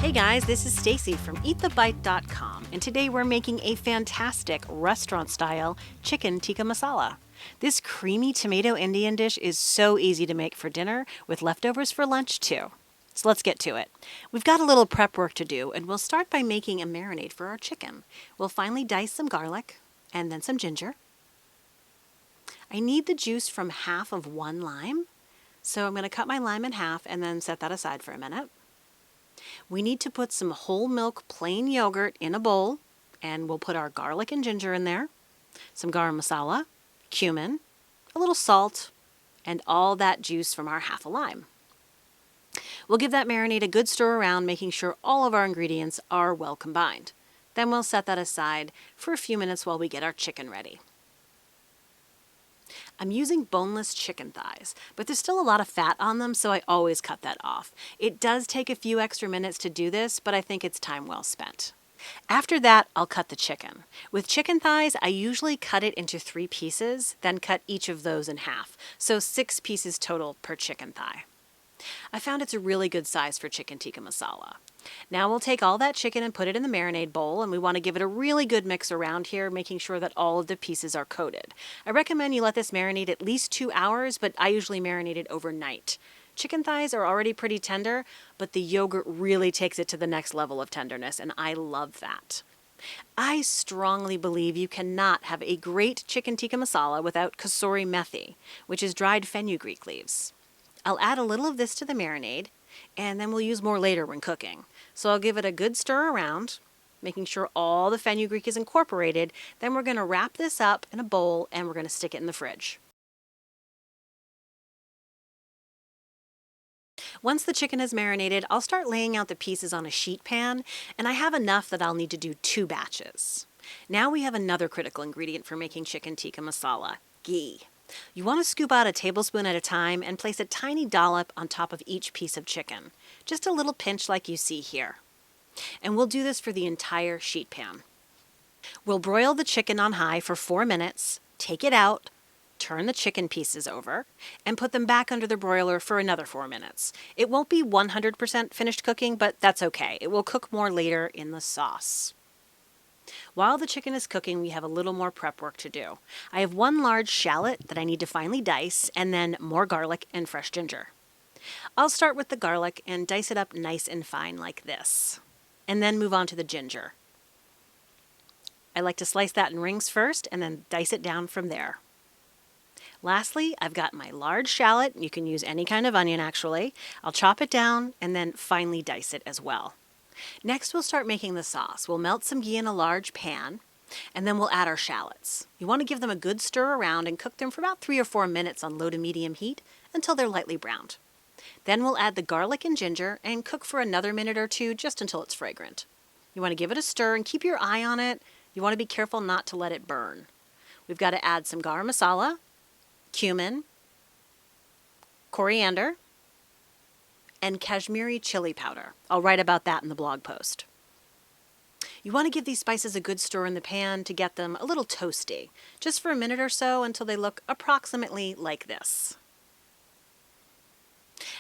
Hey guys, this is Stacy from EatTheBite.com, and today we're making a fantastic restaurant-style chicken tikka masala. This creamy tomato Indian dish is so easy to make for dinner with leftovers for lunch too. So let's get to it. We've got a little prep work to do, and we'll start by making a marinade for our chicken. We'll finely dice some garlic and then some ginger. I need the juice from half of one lime, so I'm going to cut my lime in half and then set that aside for a minute. We need to put some whole milk plain yogurt in a bowl, and we'll put our garlic and ginger in there, some garam masala, cumin, a little salt, and all that juice from our half a lime. We'll give that marinade a good stir around, making sure all of our ingredients are well combined. Then we'll set that aside for a few minutes while we get our chicken ready. I'm using boneless chicken thighs, but there's still a lot of fat on them, so I always cut that off. It does take a few extra minutes to do this, but I think it's time well spent. After that, I'll cut the chicken. With chicken thighs, I usually cut it into 3 pieces, then cut each of those in half, so 6 pieces total per chicken thigh. I found it's a really good size for chicken tikka masala. Now we'll take all that chicken and put it in the marinade bowl, and we want to give it a really good mix around here, making sure that all of the pieces are coated. I recommend you let this marinate at least 2 hours, but I usually marinate it overnight. Chicken thighs are already pretty tender, but the yogurt really takes it to the next level of tenderness, and I love that. I strongly believe you cannot have a great chicken tikka masala without kasuri methi, which is dried fenugreek leaves. I'll add a little of this to the marinade, and then we'll use more later when cooking. So I'll give it a good stir around, making sure all the fenugreek is incorporated. Then we're going to wrap this up in a bowl and we're going to stick it in the fridge. Once the chicken is marinated, I'll start laying out the pieces on a sheet pan, and I have enough that I'll need to do 2 batches. Now we have another critical ingredient for making chicken tikka masala, ghee. You want to scoop out a tablespoon at a time and place a tiny dollop on top of each piece of chicken. Just a little pinch like you see here. And we'll do this for the entire sheet pan. We'll broil the chicken on high for 4 minutes, take it out, turn the chicken pieces over, and put them back under the broiler for another 4 minutes. It won't be 100% finished cooking, but that's okay. It will cook more later in the sauce. While the chicken is cooking, we have a little more prep work to do. I have 1 large shallot that I need to finely dice, and then more garlic and fresh ginger. I'll start with the garlic and dice it up nice and fine like this, and then move on to the ginger. I like to slice that in rings first and then dice it down from there. Lastly, I've got my large shallot. You can use any kind of onion actually. I'll chop it down and then finely dice it as well. Next, we'll start making the sauce. We'll melt some ghee in a large pan, and then we'll add our shallots. You want to give them a good stir around and cook them for about 3 or 4 minutes on low to medium heat until they're lightly browned. Then we'll add the garlic and ginger and cook for another minute or 2 just until it's fragrant. You want to give it a stir and keep your eye on it. You want to be careful not to let it burn. We've got to add some garam masala, cumin, coriander, and Kashmiri chili powder. I'll write about that in the blog post. You want to give these spices a good stir in the pan to get them a little toasty, just for a minute or so until they look approximately like this.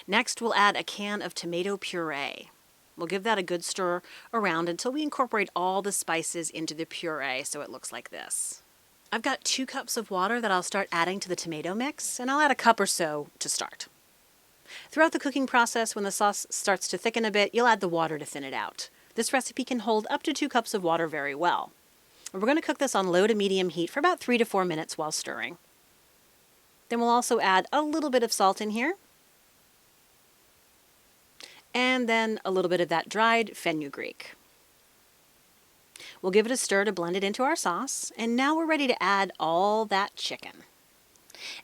Next, we'll add a can of tomato puree. We'll give that a good stir around until we incorporate all the spices into the puree so it looks like this. I've got 2 cups of water that I'll start adding to the tomato mix, and I'll add a cup or so to start. Throughout the cooking process, when the sauce starts to thicken a bit, you'll add the water to thin it out. This recipe can hold up to 2 cups of water very well. We're going to cook this on low to medium heat for about 3 to 4 minutes while stirring. Then we'll also add a little bit of salt in here, and then a little bit of that dried fenugreek. We'll give it a stir to blend it into our sauce, and now we're ready to add all that chicken.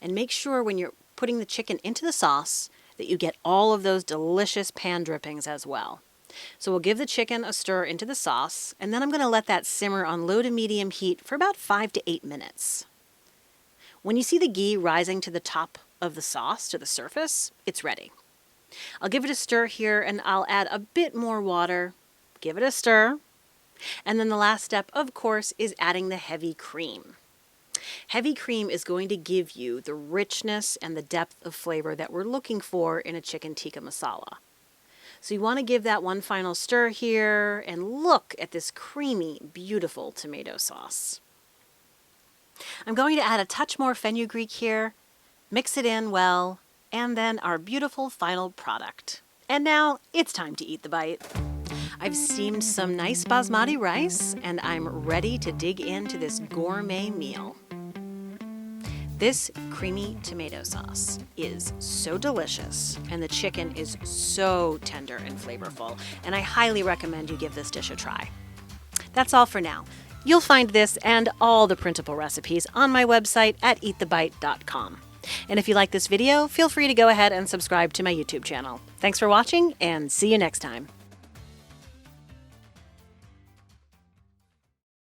And make sure when you're putting the chicken into the sauce that you get all of those delicious pan drippings as well. So we'll give the chicken a stir into the sauce, and then I'm going to let that simmer on low to medium heat for about 5 to 8 minutes. When you see the ghee rising to the top of the sauce, to the surface, it's ready. I'll give it a stir here, and I'll add a bit more water, give it a stir, and then the last step, of course, is adding the heavy cream. Heavy cream is going to give you the richness and the depth of flavor that we're looking for in a chicken tikka masala. So you want to give that one final stir here, and look at this creamy, beautiful tomato sauce. I'm going to add a touch more fenugreek here, mix it in well, and then our beautiful final product. And now it's time to eat the bite. I've steamed some nice basmati rice, and I'm ready to dig into this gourmet meal. This creamy tomato sauce is so delicious, and the chicken is so tender and flavorful, and I highly recommend you give this dish a try. That's all for now. You'll find this and all the printable recipes on my website at eatthebite.com. And if you like this video, feel free to go ahead and subscribe to my YouTube channel. Thanks for watching, and see you next time.